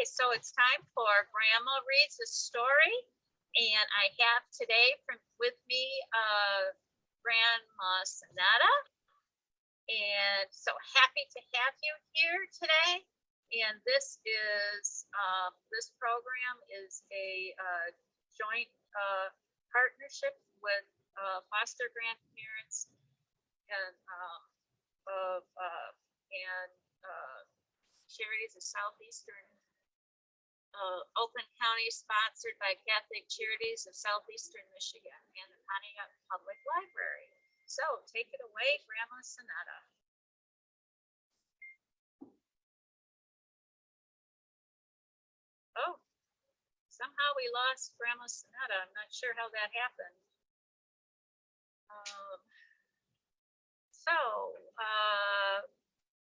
So it's time for Grandma Reads a Story. And I have today with me Grandma Sonata. And so happy to have you here today. And this program is a joint partnership with foster grandparents and Charities of Southeastern Oakland County, sponsored by Catholic Charities of Southeastern Michigan and the Pontiac Public Library. So take it away, Grandma Sonata. Oh, somehow we lost Grandma Sonata. I'm not sure how that happened.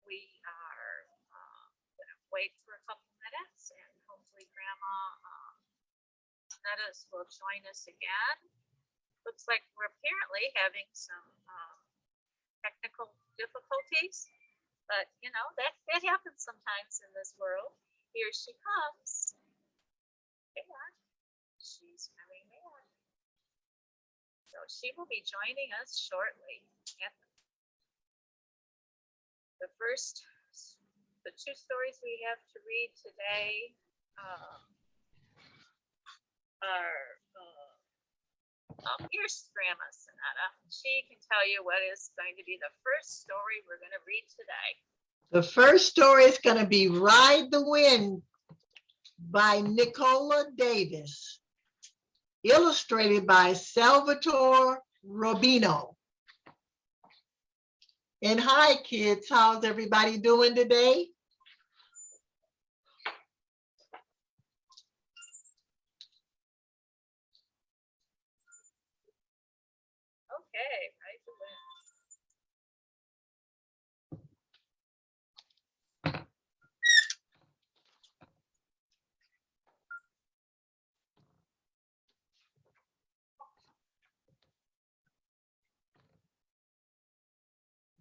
We are going to wait for a couple minutes and hopefully Grandma Sonata will join us again. Looks like we're apparently having some technical difficulties, but you know, that happens sometimes in this world. Here she comes. And she's coming in. So she will be joining us shortly. The two stories we have to read today here's Grandma Sonata. She can tell you what is going to be the first story we're going to read today. The first story is going to be Ride the Wind by Nicola Davies, illustrated by Salvatore Rubino. And hi, kids. How's everybody doing today? Okay, Ride the Wind.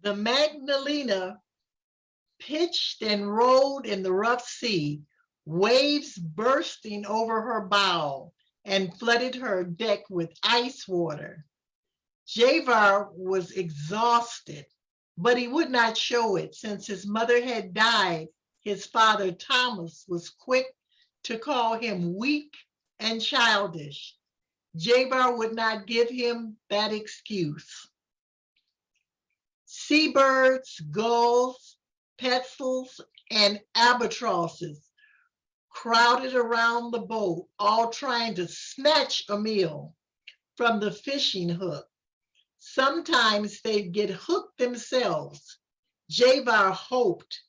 The Magdalena pitched and rolled in the rough sea, waves bursting over her bow and flooded her deck with ice water. Javar was exhausted, but he would not show it. Since his mother had died, his father Thomas was quick to call him weak and childish. Javar would not give him that excuse. Seabirds, gulls, petzels, and albatrosses crowded around the boat, all trying to snatch a meal from the fishing hook. Sometimes they'd get hooked themselves. Javar hoped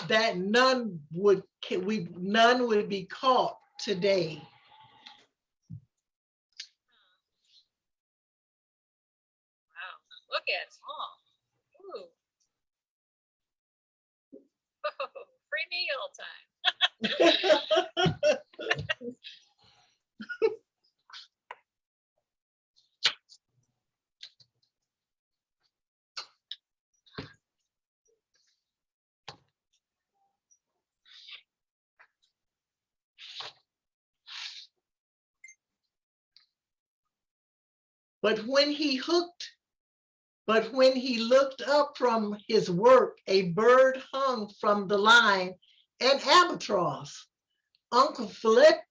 that none would be caught today. Wow, look at Tom. Ooh. Oh, free meal time. But when he looked up from his work, a bird hung from the line, an albatross. Uncle Felipe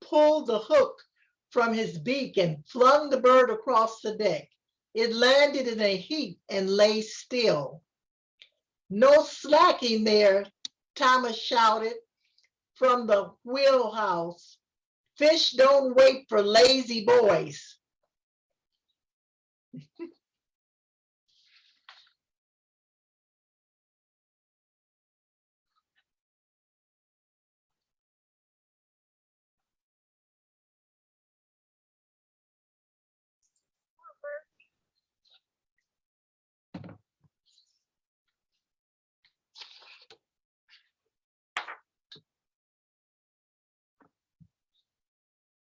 pulled the hook from his beak and flung the bird across the deck. It landed in a heap and lay still. No slacking there, Thomas shouted from the wheelhouse. Fish don't wait for lazy boys.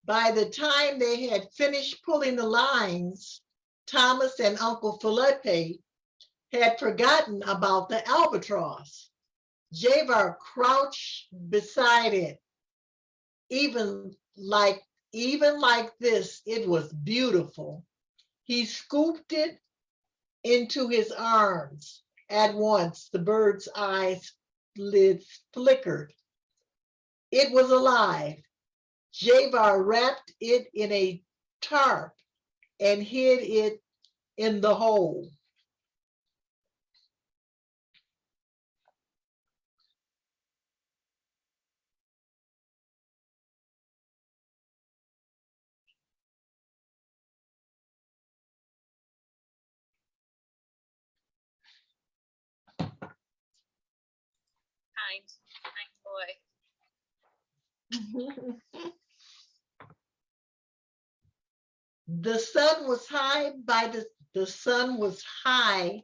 By the time they had finished pulling the lines, Thomas and Uncle Felipe had forgotten about the albatross. Javar crouched beside it, even like even like this, it was beautiful. He scooped it into his arms. At once, the bird's eyes lids flickered. It was alive. Javar wrapped it in a tarp and hid it in the hole. Kind boy. The sun was high by the sun was high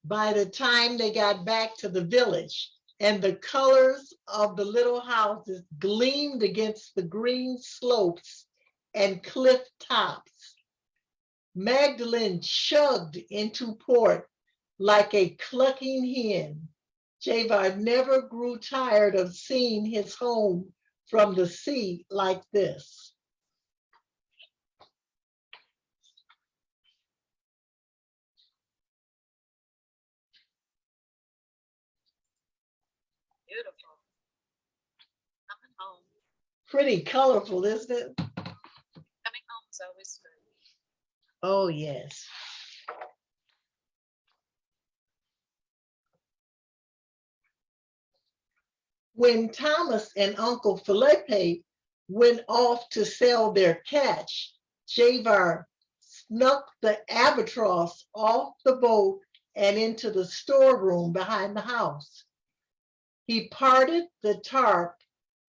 by the time they got back to the village, and the colors of the little houses gleamed against the green slopes and cliff tops. Magdalene chugged into port like a clucking hen. Javar never grew tired of seeing his home from the sea like this. Beautiful. Coming home. Pretty colorful, isn't it? Coming home is always good. Oh, yes. When Thomas and Uncle Felipe went off to sell their catch, Javar snuck the albatross off the boat and into the storeroom behind the house. He parted the tarp,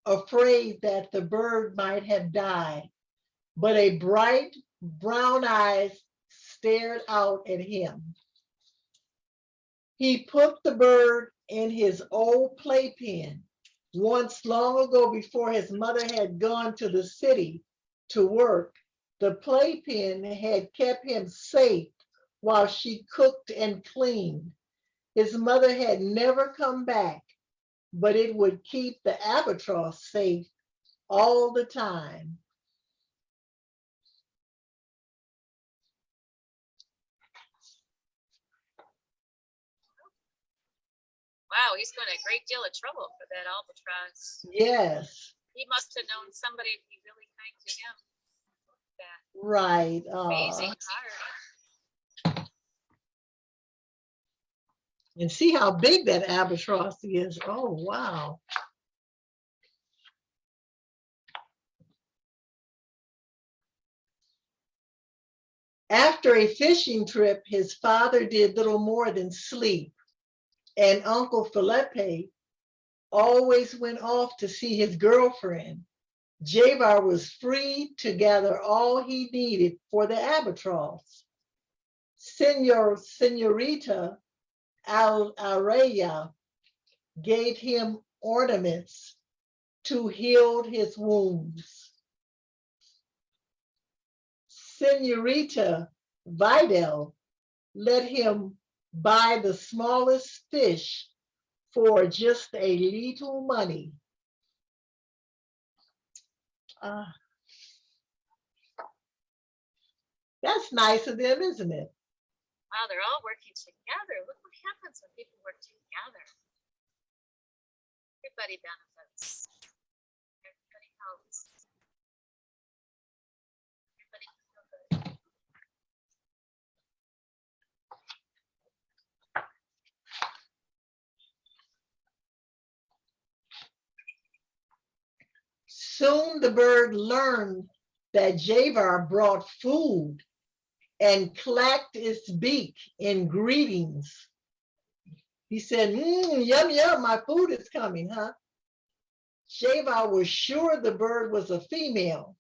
afraid that the bird might have died, but a bright brown eyes stared out at him. He put the bird in his old playpen. Once long ago, before his mother had gone to the city to work, the playpen had kept him safe while she cooked and cleaned. His mother had never come back, but it would keep the albatross safe all the time. Wow, he's going to a great deal of trouble for that albatross. Yes, He must have known somebody to be really kind to him. That right. amazing heart. And see how big that albatross is. Oh, wow. After a fishing trip, his father did little more than sleep, and Uncle Felipe always went off to see his girlfriend. Javar was free to gather all he needed for the albatross. Senorita Araya gave him ornaments to heal his wounds. Senorita Vidal let him buy the smallest fish for just a little money. Uh, that's nice of them, isn't it? Wow, they're all working together. Look what happens when people work together. Everybody benefits. Everybody helps. Everybody can feel good. Soon the bird learned that Javar brought food and clacked its beak in greetings. He said, yum, yum, my food is coming, huh? Javar was sure the bird was a female.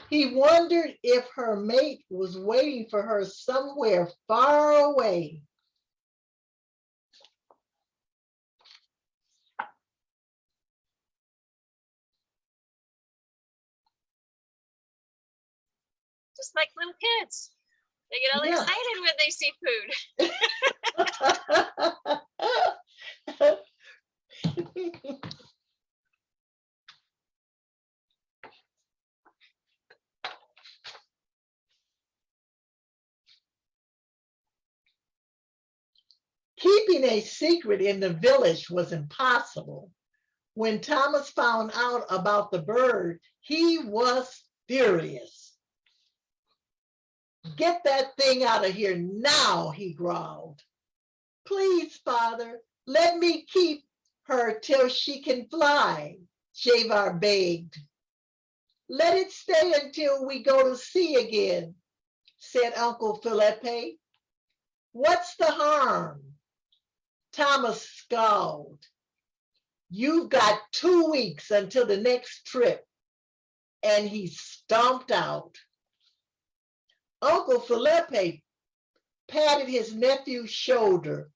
He wondered if her mate was waiting for her somewhere far away. Just like little kids. They get all Yeah. excited when they see food. Keeping a secret in the village was impossible. When Thomas found out about the bird, he was furious. Get that thing out of here now, he growled. Please, father, let me keep her till she can fly, Javar begged. Let it stay until we go to sea again, said Uncle Felipe. What's the harm? Thomas scowled. You've got 2 weeks until the next trip. And he stomped out. Uncle Felipe patted his nephew's shoulder.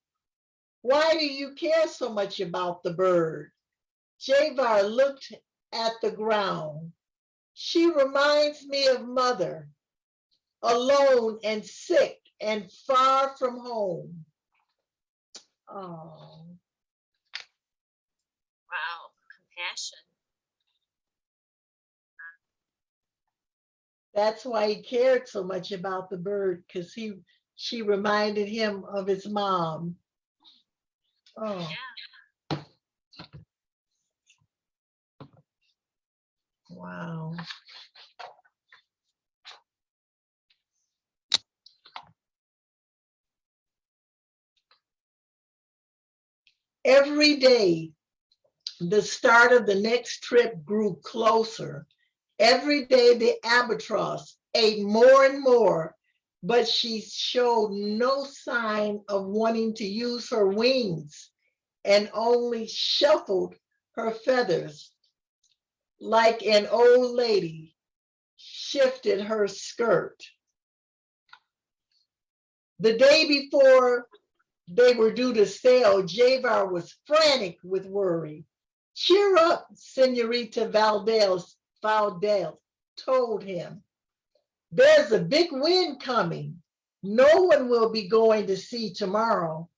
Why do you care so much about the bird? Javar looked at the ground. She reminds me of mother, alone and sick and far from home. Oh. Wow, compassion. That's why he cared so much about the bird, because she reminded him of his mom. Oh. Yeah. Wow. Every day, the start of the next trip grew closer. Every day, the albatross ate more and more, but she showed no sign of wanting to use her wings and only shuffled her feathers like an old lady shifted her skirt. The day before they were due to sail, Javar was frantic with worry. Cheer up, Senorita Valdez told him. There's a big wind coming. No one will be going to sea tomorrow.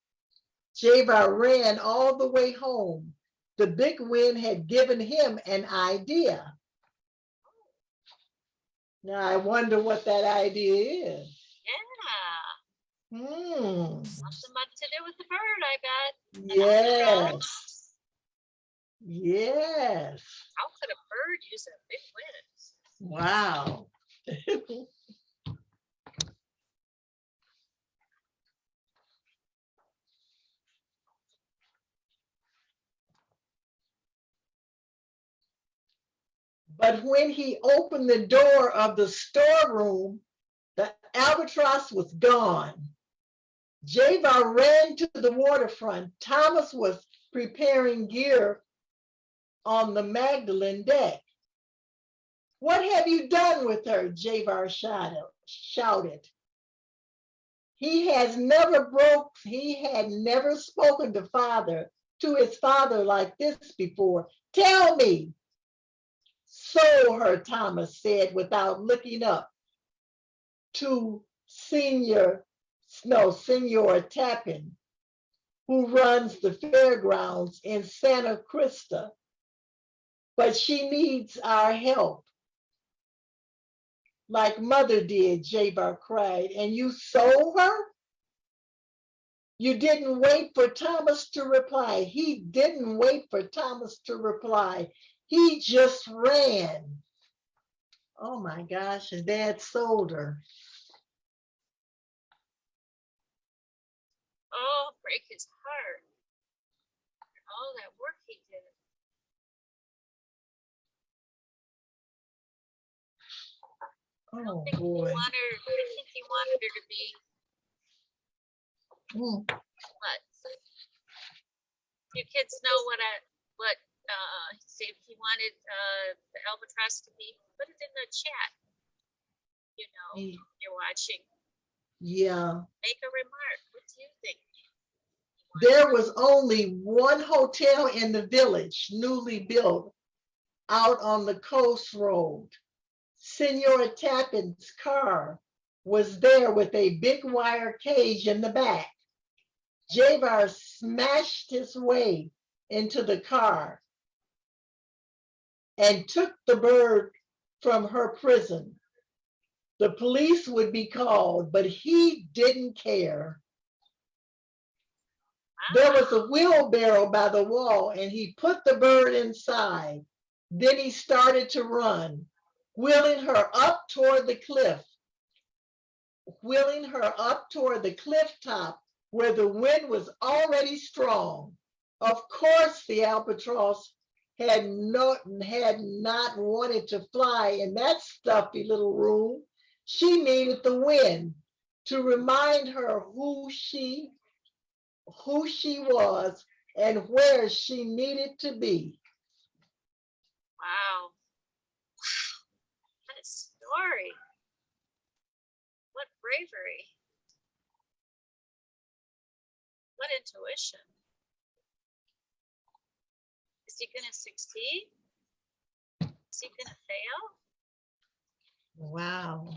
Javar ran all the way home. The big wind had given him an idea. Now I wonder what that idea is. Yeah. Something much to do with the bird, I bet. Yes. Yes. How could a bird use a big wind? Wow. But when he opened the door of the storeroom, the albatross was gone. Javar ran to the waterfront. Thomas was preparing gear on the Magdalene deck. What have you done with her? Javar shouted. He had never spoken to his father like this before. Tell me. Sold her, Thomas said without looking up to Senor Tappan, who runs the fairgrounds in Santa Crista. But she needs our help. Like mother did, Javar cried. And you sold her? You didn't wait for Thomas to reply. He didn't wait for Thomas to reply. He just ran. Oh my gosh, his dad sold her. Oh, break his heart. All that work he did. Oh boy. I think he wanted her to be what? You kids know what he wanted the albatross to be. Put it in the chat. You know, you're watching. Yeah. Make a remark. What do you think? There was only one hotel in the village, newly built, out on the coast road. Senor Tappan's car was there with a big wire cage in the back. Javar smashed his way into the car and took the bird from her prison. The police would be called, but he didn't care. There was a wheelbarrow by the wall, and he put the bird inside. Then he started to run, wheeling her up toward the cliff, wheeling her up toward the cliff top where the wind was already strong. Of course, the albatross had not wanted to fly in that stuffy little room. She needed the wind to remind her who she was and where she needed to be. Wow. What a story. What bravery. What intuition. Is he going to succeed? Is he going to fail? Wow.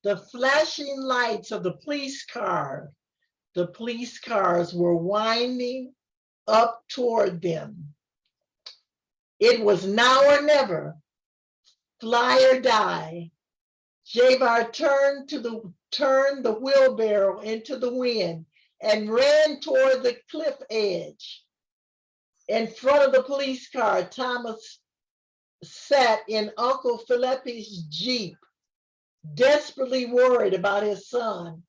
The flashing lights of the police cars were winding up toward them. It was now or never, fly or die. Javar turned the wheelbarrow into the wind and ran toward the cliff edge. In front of the police car, Thomas sat in Uncle Philippe's Jeep, desperately worried about his son.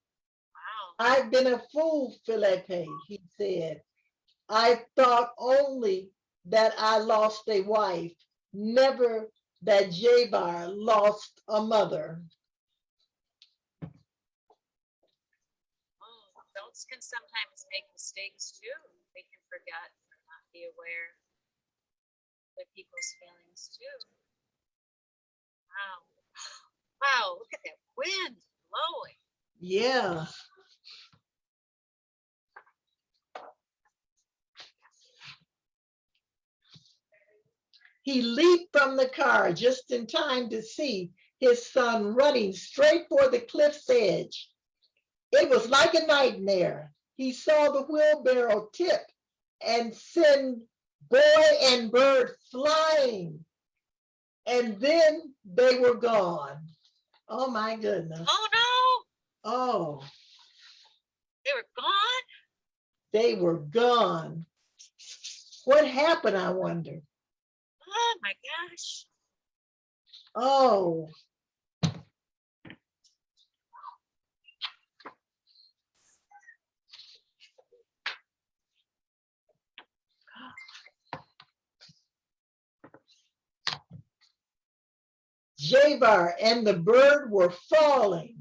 Wow. I've been a fool, Felipe, he said. I thought only that I lost a wife, never that Javar lost a mother. Oh, adults can sometimes make mistakes too. They can forget or not be aware of other people's feelings too. Wow. Wow, look at that wind blowing. Yeah. He leaped from the car just in time to see his son running straight for the cliff's edge. It was like a nightmare. He saw the wheelbarrow tip and send boy and bird flying. And then they were gone. Oh my goodness. Oh no, Oh, they were gone. they were gone. What happened, I wonder? Oh my gosh. Oh, Javar and the bird were falling.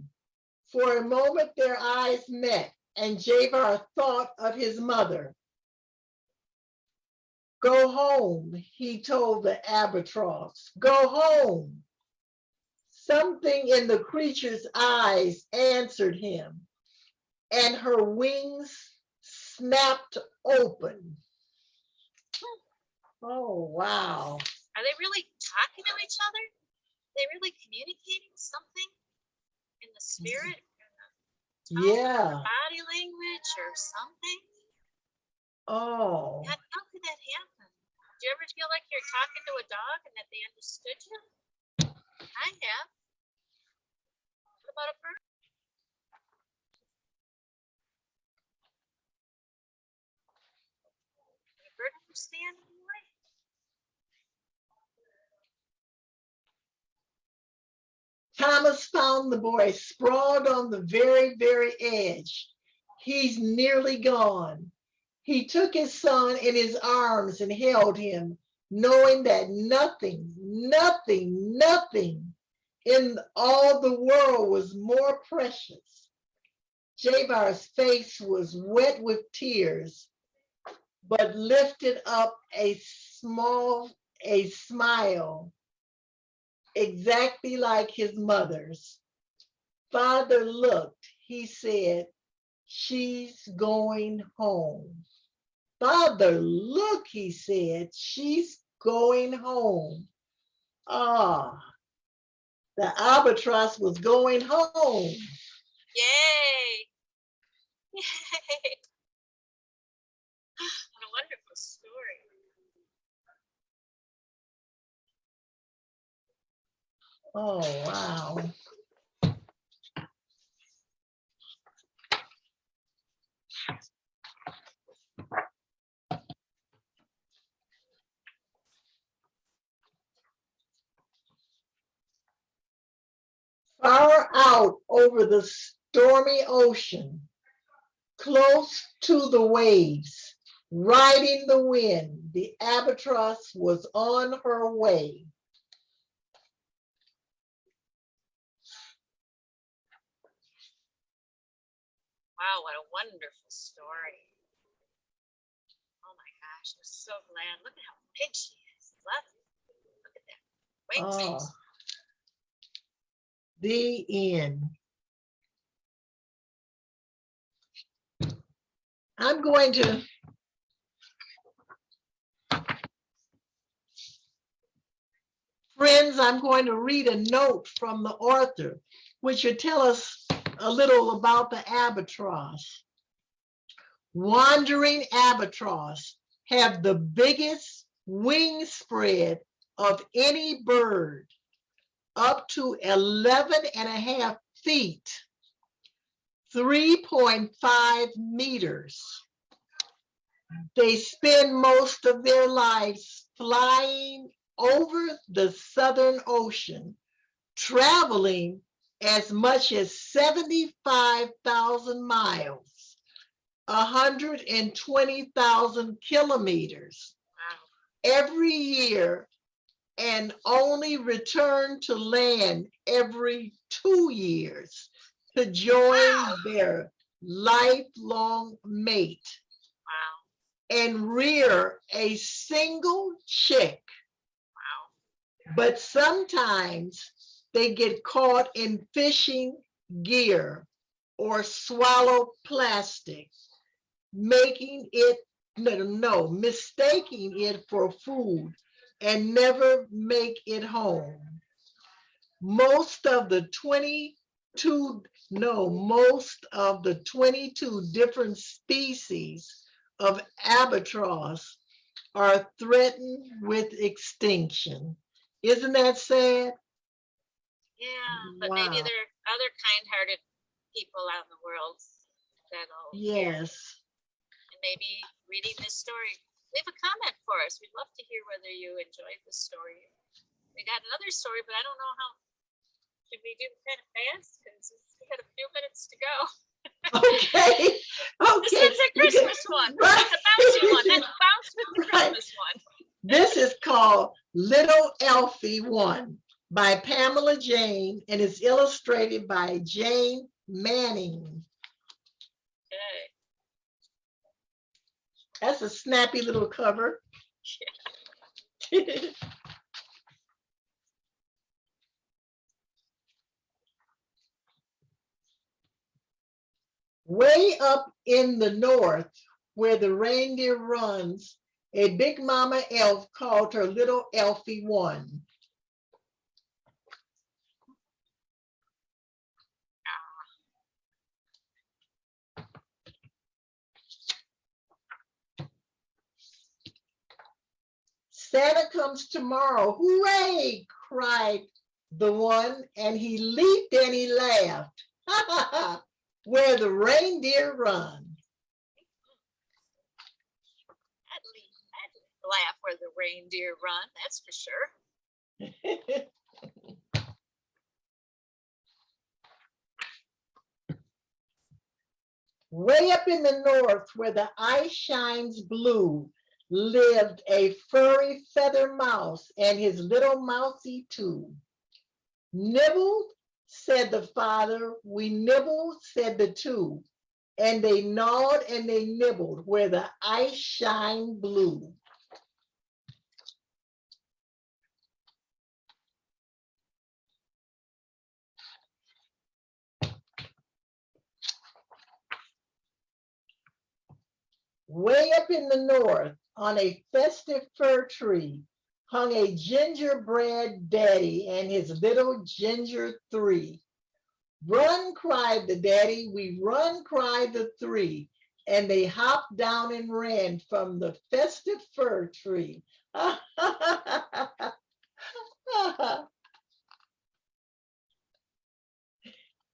For a moment, their eyes met, and Javar thought of his mother. Go home, he told the albatross. Go home. Something in the creature's eyes answered him, and her wings snapped open. Oh, wow. Are they really talking to each other? Are they really communicating something in the spirit, in the tone, Yeah. the body language, or something? Oh, How could that happen? Do you ever feel like you're talking to a dog and that they understood you? I have. What about a bird? Can a bird understand anyway? Thomas found the boy sprawled on the very edge. He's nearly gone. He took his son in his arms and held him, knowing that nothing in all the world was more precious. Javar's face was wet with tears, but lifted up a smile exactly like his mother's. Father looked, he said, she's going home. Father, look, he said, she's going home. Ah, The albatross was going home. Yay! Yay! What a wonderful story. Oh, wow. Far out over the stormy ocean, close to the waves, riding the wind, the albatross was on her way. Wow, what a wonderful story. Oh my gosh, I'm so glad. Look at how big she is. Look at that. Wings. Oh, the end. I'm going to Friends, I'm going to read a note from the author, which will tell us a little about the albatross. Wandering albatross have the biggest wing spread of any bird, up to 11 and a half feet, 3.5 meters. They spend most of their lives flying over the Southern Ocean, traveling as much as 75,000 miles, 120,000 kilometers Wow. every year, and only return to land every 2 years to join their lifelong mate Wow. and rear a single chick. Wow. But sometimes they get caught in fishing gear or swallow plastic, mistaking it for food and never make it home. Most of the 22 different species of albatross are threatened with extinction. Isn't that sad? Yeah, but maybe Wow. there are other kind-hearted people out in the world that'll hear Yes. and maybe reading this story. Leave a comment for us. We'd love to hear whether you enjoyed the story. We got another story, but I don't know how. Should we do kind of fast? Because we got a few minutes to go. Okay. This Okay. one's a Christmas one. Right. It's a bouncy one. Let's bounce with the Right. Christmas one. This is called Little Elfie 1 by Pamela Jane and is illustrated by Jane Manning. Okay. That's a snappy little cover. Way up in the north, where the reindeer runs, a big mama elf called her little Elfie 1. Santa comes tomorrow, hooray, cried the one, and he leaped and he laughed. Where the reindeer run. I'd laugh where the reindeer run, that's for sure. Way up in the north, where the ice shines blue, lived a furry feather mouse and his little mousie too. Nibbled, said the father, we nibbled, said the two, and they gnawed and they nibbled where the ice shined blue. Way up in the north, on a festive fir tree, hung a gingerbread daddy and his little ginger three. Run, cried the daddy, we run, cried the three. And they hopped down and ran from the festive fir tree.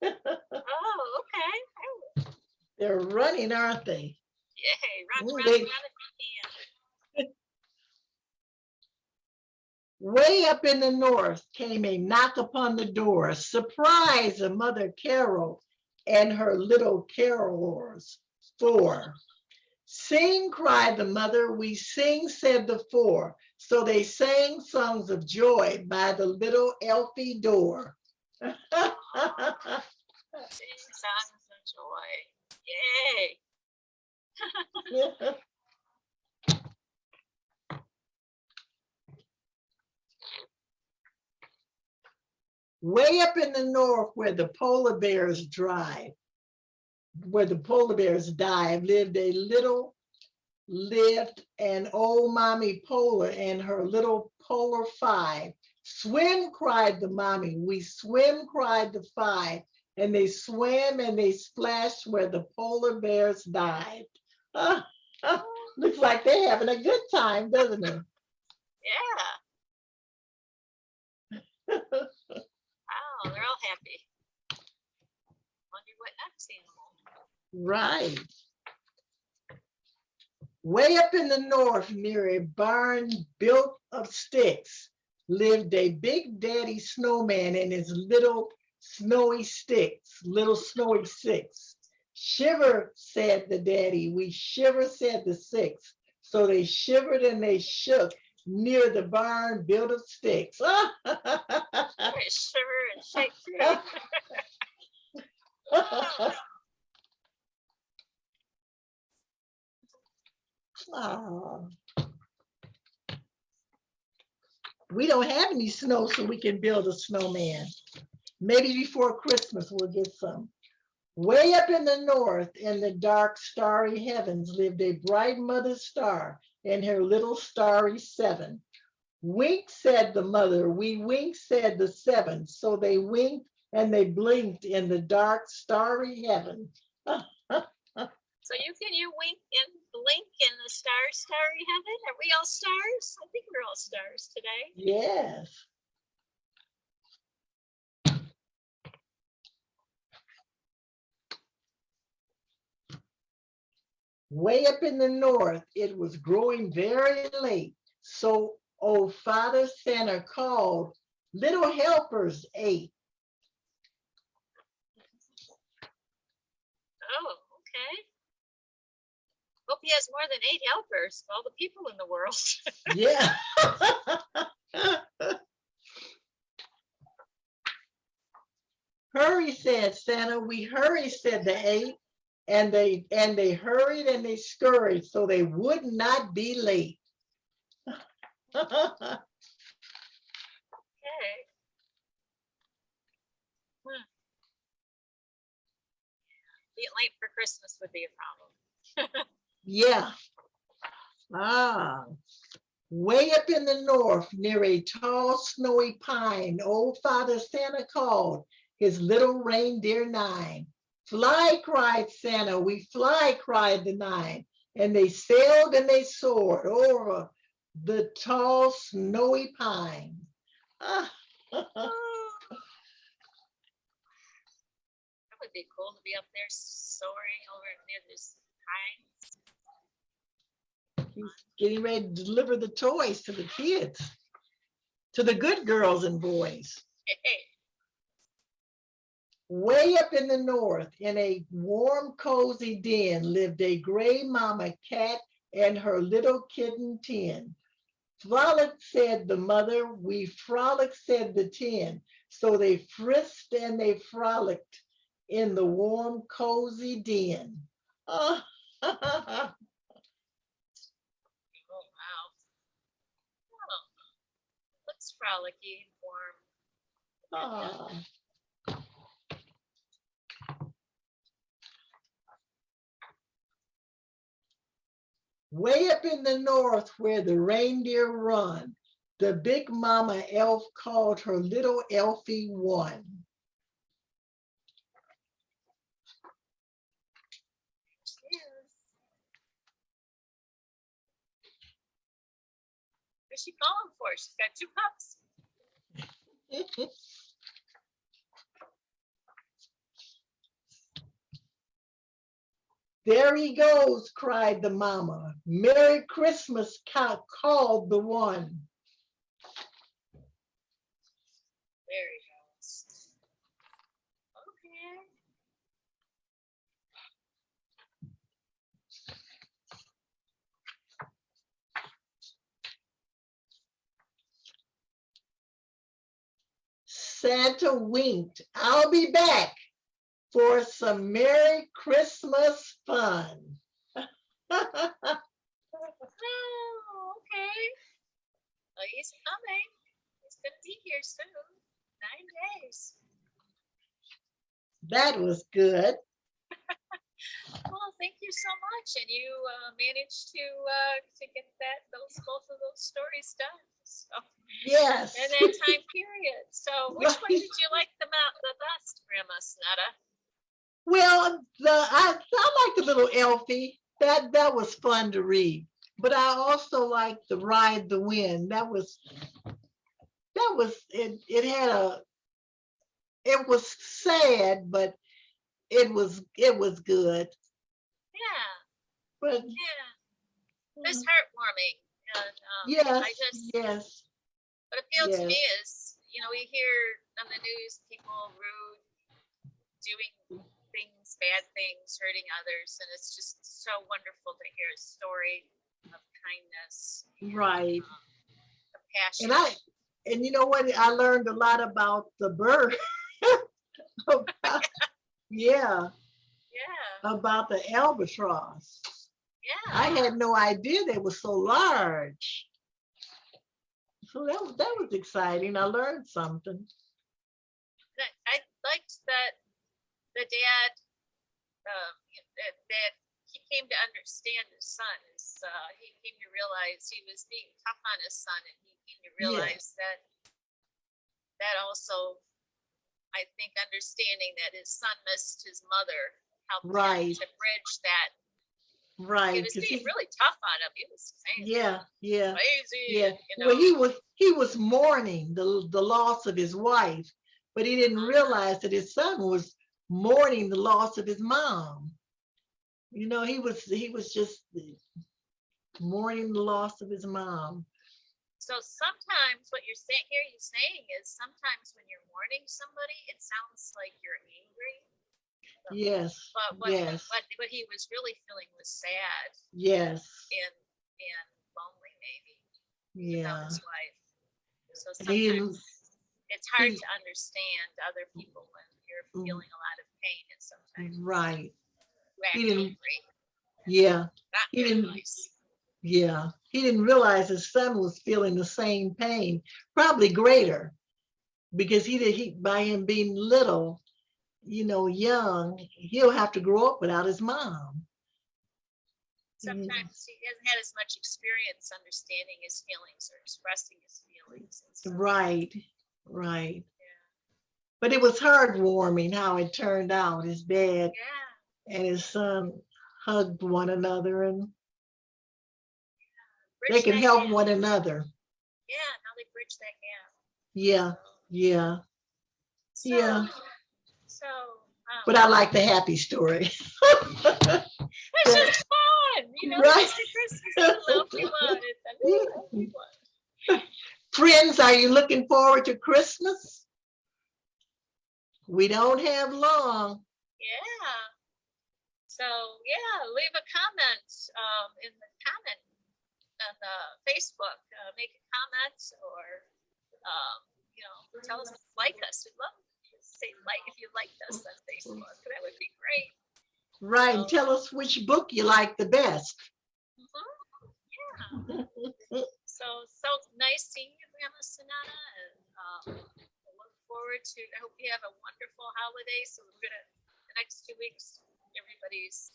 Oh, okay. They're running, aren't they? Yay, run, Mm, run, they- run if you can. Way up in the north came a knock upon the door. Surprise, a mother Carol and her little carolers. Four. Sing, cried the mother. We sing, said the four. So they sang songs of joy by the little Elfie door. Sing songs of joy. Yay. Way up in the north where the polar bears dive, lived an old mommy polar and her little polar five. Swim, cried the mommy. We swim, cried the five. And they swam and they splashed where the polar bears dived. Looks like they're having a good time, doesn't it? Yeah. Oh, they're all happy. Wonder what next animal. Right. Way up in the north, near a barn built of sticks, lived a big daddy snowman and his little snowy sticks. Shiver, said the daddy. We shiver, said the six. So they shivered and they shook near the barn built of sticks. They shiver and shake too. Oh. We don't have any snow, so we can build a snowman. Maybe before Christmas we'll get some. Way up in the north, in the dark, starry heavens, lived a bright mother star and her little starry seven. Wink, said the mother. We wink, said the seven. So they winked and they blinked in the dark, starry heaven. So you wink and blink in the starry heaven? Are we all stars? I think we're all stars today. Yes. Way up in the north, it was growing very late. So old Father Santa called, little helpers ate. Oh, okay. Hope he has more than 8 helpers, all the people in the world. Yeah. Hurry, said Santa. We hurry, said the 8. And they hurried and they scurried so they would not be late. Okay. Being late for Christmas would be a problem. Yeah. Way up in the north, near a tall, snowy pine, old Father Santa called his little reindeer 9. Fly, cried Santa. We fly, cried the 9. And they sailed and they soared over the tall, snowy pine. That would be cool to be up there soaring over near this pines. He's getting ready to deliver the toys to the kids, to the good girls and boys. Hey. Way up in the north, in a warm, cozy den, lived a gray mama cat and her little kitten 10. Frolic, said the mother. We frolic, said the 10. So they frisked and they frolicked in the warm, cozy den. Oh, Oh, wow. Oh, looks frolicky and warm. oh. Way up in the north where the reindeer run, The big mama elf called her little Elfie one. What's she calling for? She's got 2 pups. There he goes, cried the mama. Merry Christmas, called the one. There he goes. Okay. Santa winked. I'll be back for some Merry Christmas fun. Oh, okay. Well, he's coming. He's going to be here soon. 9 days. That was good. Well, thank you so much. And you managed to get both of those stories done. So, Yes. in that time period. So, which one Right. did you like the best, Grandma Sonetta? Well, I like the little Elfie. That was fun to read. But I also like the Ride the Wind. That was it. It was sad, but it was good. Yeah, But yeah. It's heartwarming. And yes, I just, yes, what appealed to me yes. is, we hear on the news people rude, doing things, bad things, hurting others, and it's just so wonderful to hear a story of kindness, Right. compassion. And you know what? I learned a lot about the bird. Yeah, Yeah, about the albatross. yeah. I had no idea they were so large. So that was exciting. I learned something. I liked that the dad, that he came to understand his son. He came to realize he was being tough on his son, and he came to realize that also, I think, understanding that his son missed his mother helped him to bridge that. Right. He was being really tough on him. He was saying, yeah. crazy. Yeah. Well, he was mourning the loss of his wife, but he didn't realize that his son was mourning the loss of his mom. He was just mourning the loss of his mom. So sometimes what you're saying is sometimes when you're mourning somebody, it sounds like you're angry. Yes. But what he was really feeling was sad. Yes. And lonely, maybe. Yeah. Without his wife. So sometimes it's hard to understand other people when you're feeling a lot of pain, and sometimes right. He didn't. Yeah. He didn't. Yeah. He didn't realize his son was feeling the same pain, probably greater, because he by him being little, young, he'll have to grow up without his mom. Sometimes he hasn't had as much experience understanding his feelings or expressing his feelings. Right. Yeah. But it was heartwarming how it turned out. His dad and his son hugged one another, and they can help one another. Yeah, now they bridge that gap. Yeah. So, but I like the happy story. It's just fun, right? Friends, are you looking forward to Christmas? We don't have long. Yeah. So leave a comment in the comment on the Facebook. Make a comment, or tell us if you like us. We'd love to say like if you liked us on Facebook. That would be great. Right. So, tell us which book you like the best. Yeah. So nice seeing you, Grandma Sonetta, and I look forward to. I hope you have a wonderful holiday. So the next 2 weeks, everybody's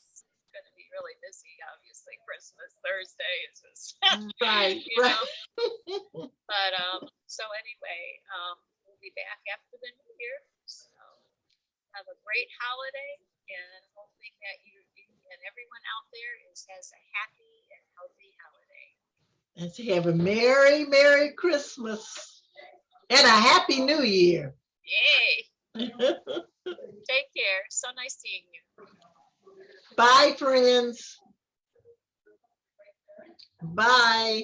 going to be really busy. Obviously, Christmas Thursday is just right. But But so anyway, we'll be back after the new year. So have a great holiday, and hoping that you and everyone out there has a happy and healthy holiday. And to have a Merry, Merry Christmas and a Happy New Year. Yay! Take care. So nice seeing you. Bye, friends. Bye.